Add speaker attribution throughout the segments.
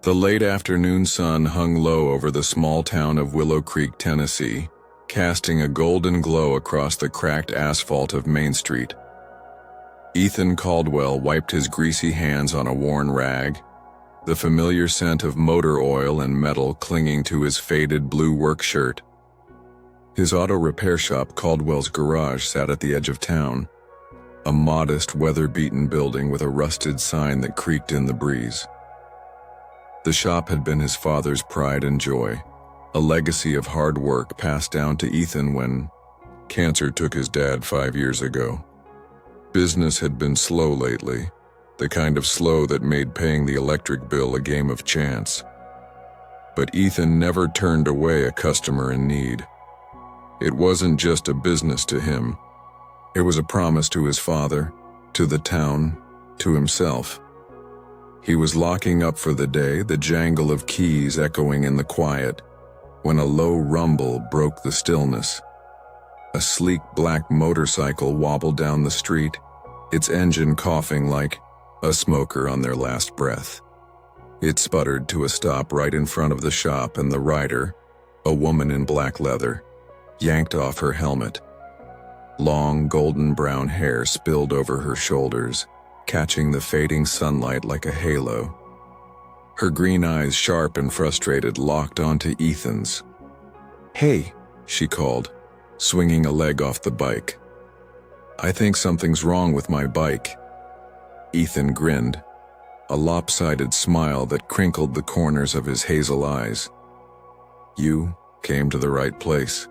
Speaker 1: The late afternoon sun hung low over the small town of Willow Creek, Tennessee, casting a golden glow across the cracked asphalt of Main Street. Ethan Caldwell wiped his greasy hands on a worn rag, the familiar scent of motor oil and metal clinging to his faded blue work shirt. His auto repair shop, Caldwell's Garage, sat at the edge of town, a modest, weather-beaten building with a rusted sign that creaked in the breeze. The shop had been his father's pride and joy, a legacy of hard work passed down to Ethan when cancer took his dad 5 years ago. Business had been slow lately, the kind of slow that made paying the electric bill a game of chance. But Ethan never turned away a customer in need. It wasn't just a business to him. It was a promise to his father, to the town, to himself. He was locking up for the day, the jangle of keys echoing in the quiet, when a low rumble broke the stillness. A sleek black motorcycle wobbled down the street, its engine coughing like a smoker on their last breath. It sputtered to a stop right in front of the shop, and the rider, a woman in black leather, yanked off her helmet. Long golden brown hair spilled over her shoulders, catching the fading sunlight like a halo. Her green eyes, sharp and frustrated, locked onto Ethan's. "Hey," she called, swinging a leg off the bike. "I think something's wrong with my bike." Ethan grinned, a lopsided smile that crinkled the corners of his hazel eyes. "You came to the right place."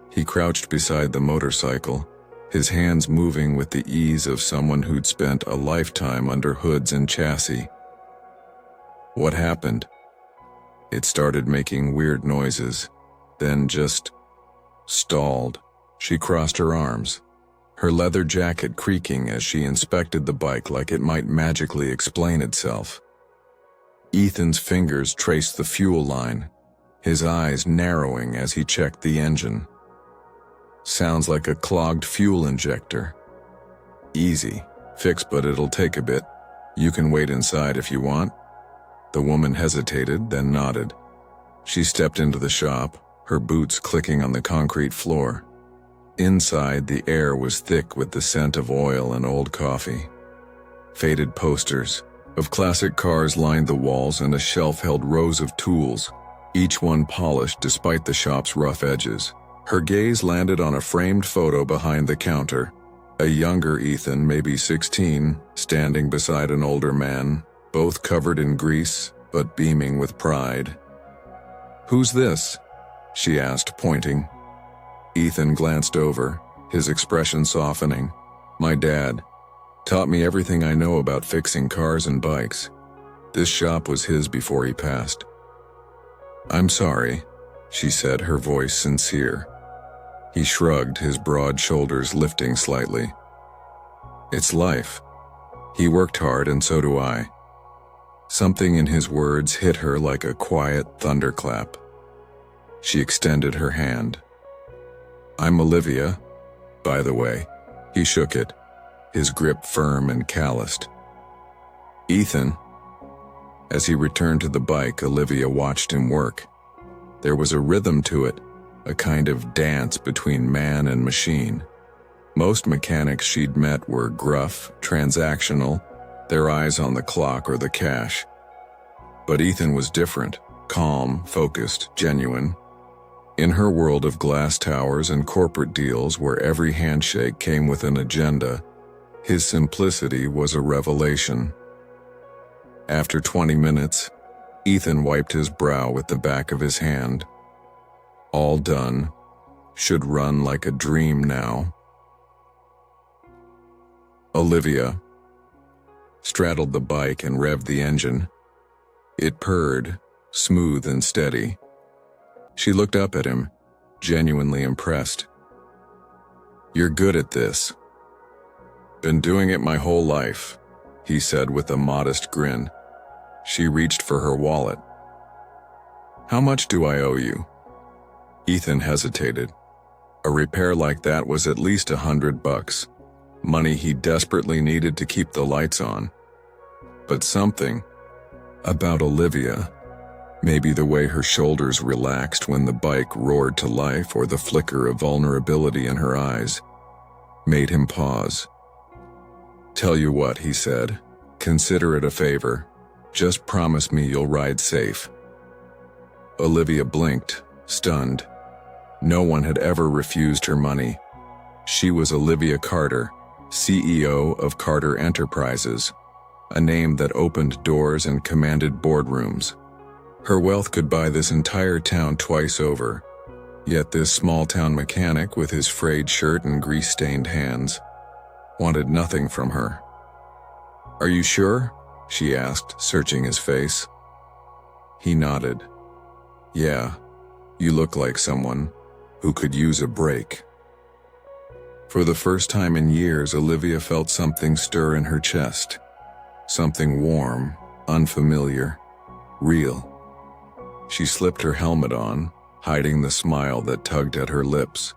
Speaker 1: He crouched beside the motorcycle, his hands moving with the ease of someone who'd spent a lifetime under hoods and chassis. "What happened?" It started making weird noises, then just stalled. She crossed her arms, her leather jacket creaking as she inspected the bike like it might magically explain itself. Ethan's fingers traced the fuel line, his eyes narrowing as he checked the engine. "Sounds like a clogged fuel injector." "Easy fix, but it'll take a bit. You can wait inside if you want." The woman hesitated, then nodded. She stepped into the shop, her boots clicking on the concrete floor. Inside, the air was thick with the scent of oil and old coffee. Faded posters of classic cars lined the walls, and a shelf held rows of tools, each one polished despite the shop's rough edges. Her gaze landed on a framed photo behind the counter. A younger Ethan, maybe 16, standing beside an older man, both covered in grease, but beaming with pride. "Who's this?" she asked, pointing. Ethan glanced over, his expression softening. "My dad. Taught me everything I know about fixing cars and bikes. This shop was his before he passed." "I'm sorry," she said, her voice sincere. He shrugged, his broad shoulders lifting slightly. "It's life. He worked hard, and so do I." Something in his words hit her like a quiet thunderclap. She extended her hand. "I'm Olivia, by the way." He shook it, his grip firm and calloused. "Ethan." As he returned to the bike, Olivia watched him work. There was a rhythm to it, a kind of dance between man and machine. Most mechanics she'd met were gruff, transactional, their eyes on the clock or the cash. But Ethan was different, calm, focused, genuine. In her world of glass towers and corporate deals where every handshake came with an agenda, his simplicity was a revelation. After 20 minutes, Ethan wiped his brow with the back of his hand. All done. Should run like a dream now. Olivia straddled the bike and revved the engine. It purred, smooth and steady. She looked up at him, genuinely impressed. "You're good at this." "Been doing it my whole life," he said with a modest grin. She reached for her wallet. "How much do I owe you?" Ethan hesitated. A repair like that was at least $100, money he desperately needed to keep the lights on. But something, About Olivia. Maybe the way her shoulders relaxed when the bike roared to life, or the flicker of vulnerability in her eyes, made him pause. "Tell you what," he said. "Consider it a favor. Just promise me you'll ride safe." Olivia blinked, stunned. No one had ever refused her money. She was Olivia Carter, CEO of Carter Enterprises, a name that opened doors and commanded boardrooms. Her wealth could buy this entire town twice over, yet this small-town mechanic with his frayed shirt and grease-stained hands wanted nothing from her. "Are you sure?" she asked, searching his face. He nodded. "Yeah, you look like someone who could use a break." For the first time in years, Olivia felt something stir in her chest. Something warm, unfamiliar, real. She slipped her helmet on, hiding the smile that tugged at her lips.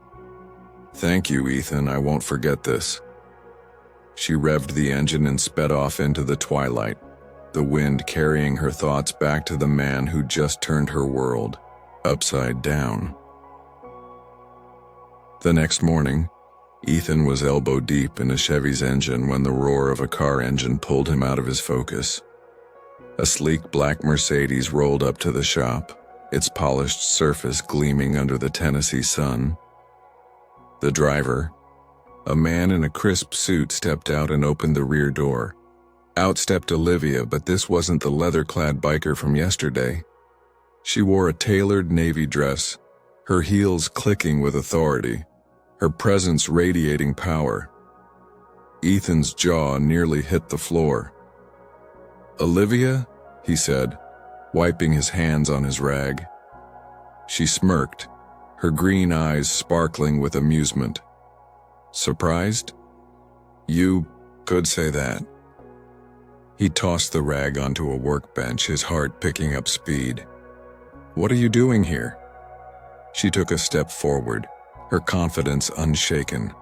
Speaker 1: "Thank you, Ethan, I won't forget this." She revved the engine and sped off into the twilight, the wind carrying her thoughts back to the man who just turned her world upside down. The next morning, Ethan was elbow deep in a Chevy's engine when the roar of a car engine pulled him out of his focus. A sleek black Mercedes rolled up to the shop, its polished surface gleaming under the Tennessee sun. The driver, a man in a crisp suit, stepped out and opened the rear door. Out stepped Olivia, but this wasn't the leather-clad biker from yesterday. She wore a tailored navy dress, her heels clicking with authority, her presence radiating power. Ethan's jaw nearly hit the floor. "Olivia?" he said, wiping his hands on his rag. She smirked, her green eyes sparkling with amusement. "Surprised? You could say that." He tossed the rag onto a workbench, his heart picking up speed. "What are you doing here?" She took a step forward, her confidence unshaken.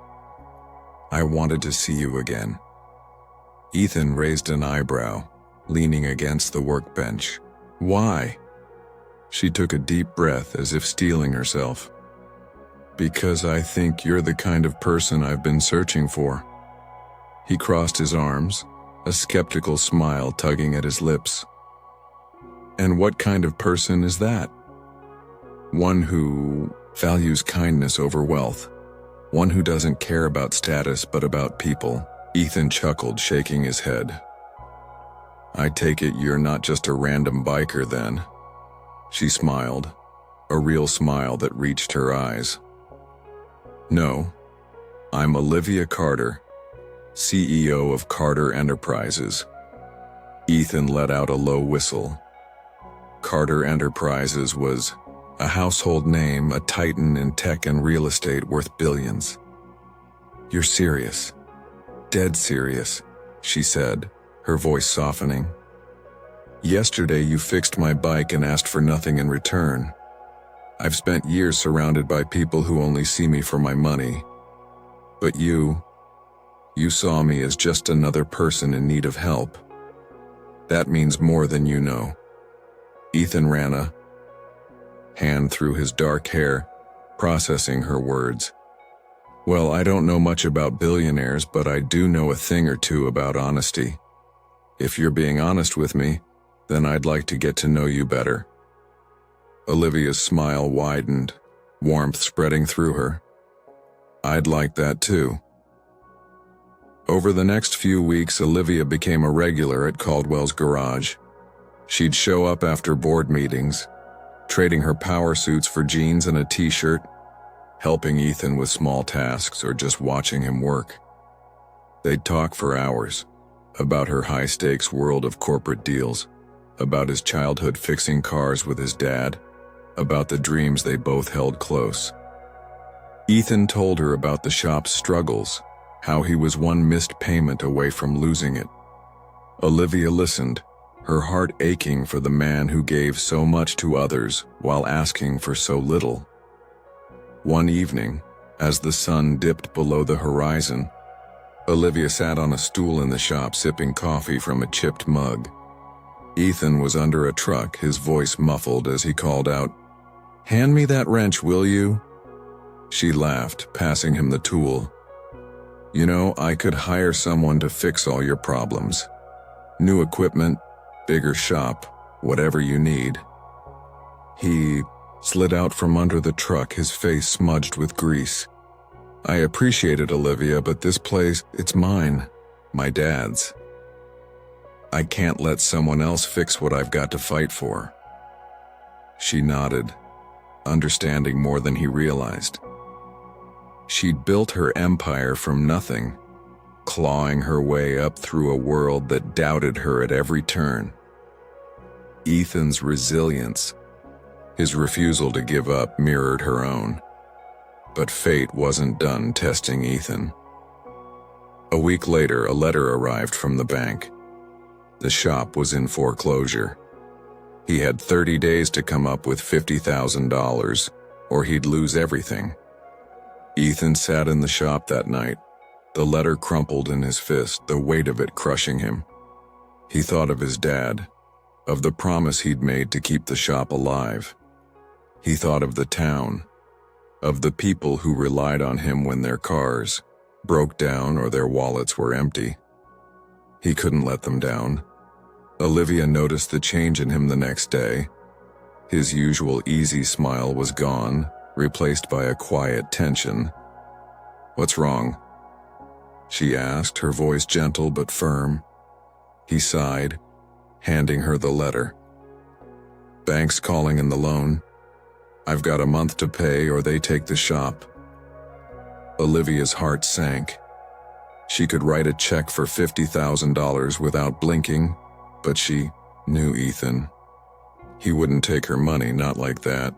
Speaker 1: "I wanted to see you again." Ethan raised an eyebrow, leaning against the workbench. "Why?" She took a deep breath as if steeling herself. "Because I think you're the kind of person I've been searching for." He crossed his arms, a skeptical smile tugging at his lips. "And what kind of person is that?" "One who values kindness over wealth. One who doesn't care about status but about people." Ethan chuckled, shaking his head. "I take it you're not just a random biker then?" She smiled, a real smile that reached her eyes. "No, I'm Olivia Carter, CEO of Carter Enterprises." Ethan let out a low whistle. Carter Enterprises was a household name, a titan in tech and real estate worth billions. "You're serious. Dead serious," she said, her voice softening. "Yesterday you fixed my bike and asked for nothing in return. I've spent years surrounded by people who only see me for my money. But you saw me as just another person in need of help. That means more than you know." Ethan ran a hand through his dark hair, processing her words. "Well, I don't know much about billionaires, but I do know a thing or two about honesty. If you're being honest with me, then I'd like to get to know you better." Olivia's smile widened, warmth spreading through her. "I'd like that too." Over the next few weeks, Olivia became a regular at Caldwell's garage. She'd show up after board meetings, trading her power suits for jeans and a t-shirt, helping Ethan with small tasks or just watching him work. They'd talk for hours, about her high-stakes world of corporate deals, about his childhood fixing cars with his dad, about the dreams they both held close. Ethan told her about the shop's struggles, how he was one missed payment away from losing it. Olivia listened, her heart aching for the man who gave so much to others while asking for so little. One evening, as the sun dipped below the horizon, Olivia sat on a stool in the shop sipping coffee from a chipped mug. Ethan was under a truck, his voice muffled as he called out, "Hand me that wrench, will you?" She laughed, passing him the tool. "You know, I could hire someone to fix all your problems. New equipment, bigger shop, whatever you need." He slid out from under the truck, his face smudged with grease. "I appreciate it, Olivia, but this place, it's mine. My dad's. I can't let someone else fix what I've got to fight for." She nodded, understanding more than he realized. She'd built her empire from nothing, clawing her way up through a world that doubted her at every turn. Ethan's resilience, his refusal to give up, mirrored her own. But fate wasn't done testing Ethan. A week later, a letter arrived from the bank. The shop was in foreclosure. He had 30 days to come up with $50,000, or he'd lose everything. Ethan sat in the shop that night, the letter crumpled in his fist, the weight of it crushing him. He thought of his dad, of the promise he'd made to keep the shop alive. He thought of the town, of the people who relied on him when their cars broke down or their wallets were empty. He couldn't let them down. Olivia noticed the change in him the next day. His usual easy smile was gone, replaced by a quiet tension. "What's wrong?" she asked, her voice gentle but firm. He sighed, handing her the letter. "Bank's calling in the loan. I've got a month to pay or they take the shop." Olivia's heart sank. She could write a check for $50,000 without blinking, but she knew Ethan. He wouldn't take her money, not like that.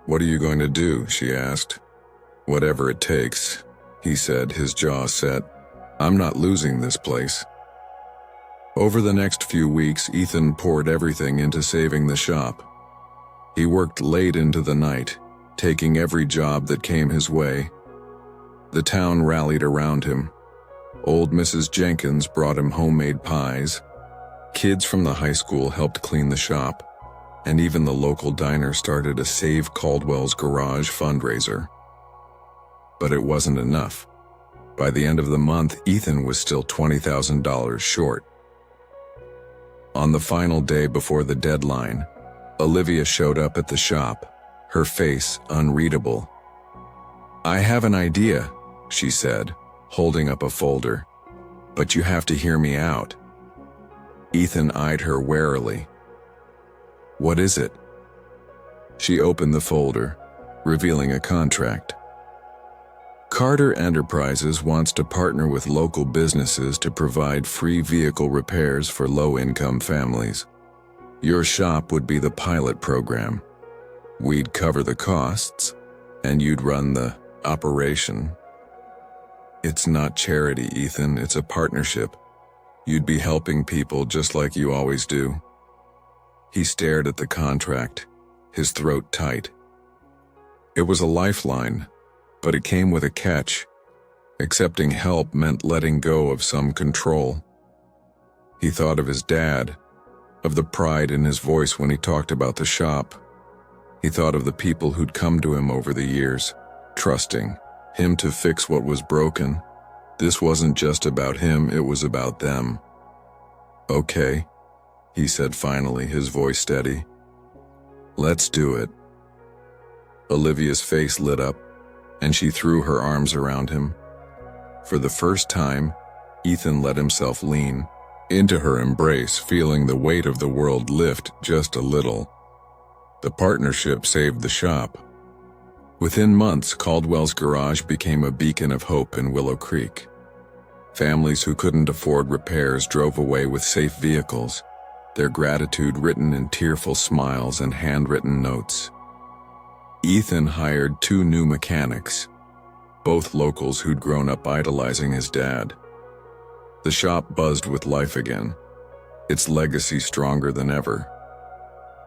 Speaker 1: "What are you going to do?" she asked. "Whatever it takes," he said, his jaw set. "I'm not losing this place." Over the next few weeks, Ethan poured everything into saving the shop. He worked late into the night, taking every job that came his way. The town rallied around him. Old Mrs. Jenkins brought him homemade pies. Kids from the high school helped clean the shop, and even the local diner started a Save Caldwell's Garage fundraiser. But it wasn't enough. By the end of the month, Ethan was still $20,000 short. On the final day before the deadline, Olivia showed up at the shop, her face unreadable. "I have an idea," she said, holding up a folder. "But you have to hear me out." Ethan eyed her warily. "What is it?" She opened the folder, revealing a contract. "Carter Enterprises wants to partner with local businesses to provide free vehicle repairs for low-income families. Your shop would be the pilot program. We'd cover the costs, and you'd run the operation." "It's not charity, Ethan, it's a partnership. You'd be helping people just like you always do." He stared at the contract, his throat tight. It was a lifeline, but it came with a catch. Accepting help meant letting go of some control. He thought of his dad, of the pride in his voice when he talked about the shop. He thought of the people who'd come to him over the years, trusting him to fix what was broken. This wasn't just about him, it was about them. "Okay," he said finally, his voice steady. "Let's do it." Olivia's face lit up, and she threw her arms around him. For the first time, Ethan let himself lean into her embrace, feeling the weight of the world lift just a little. The partnership saved the shop. Within months, Caldwell's Garage became a beacon of hope in Willow Creek. Families who couldn't afford repairs drove away with safe vehicles, their gratitude written in tearful smiles and handwritten notes. Ethan hired 2 new mechanics, both locals who'd grown up idolizing his dad. The shop buzzed with life again, its legacy stronger than ever.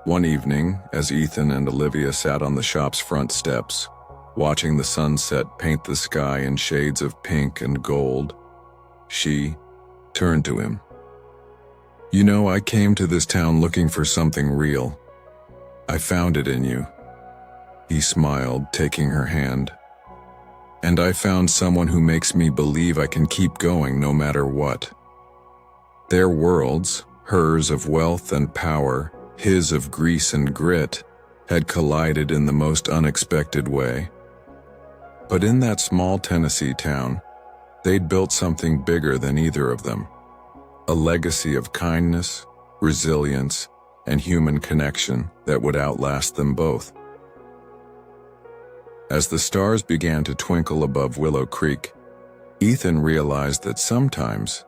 Speaker 1: One evening, as Ethan and Olivia sat on the shop's front steps, watching the sunset paint the sky in shades of pink and gold, she turned to him. You know, I came to this town looking for something real. I found it in you. He smiled, taking her hand. And I found someone who makes me believe I can keep going no matter what. Their worlds, hers of wealth and power, his of grease and grit, had collided in the most unexpected way. But in that small Tennessee town, they'd built something bigger than either of them. A legacy of kindness, resilience, and human connection that would outlast them both. As the stars began to twinkle above Willow Creek, Ethan realized that sometimes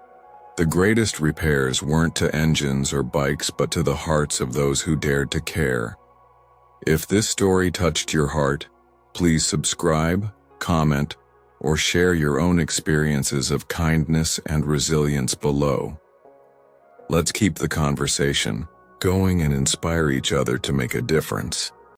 Speaker 1: the greatest repairs weren't to engines or bikes but to the hearts of those who dared to care. If this story touched your heart, please subscribe, comment, or share your own experiences of kindness and resilience below. Let's keep the conversation going and inspire each other to make a difference.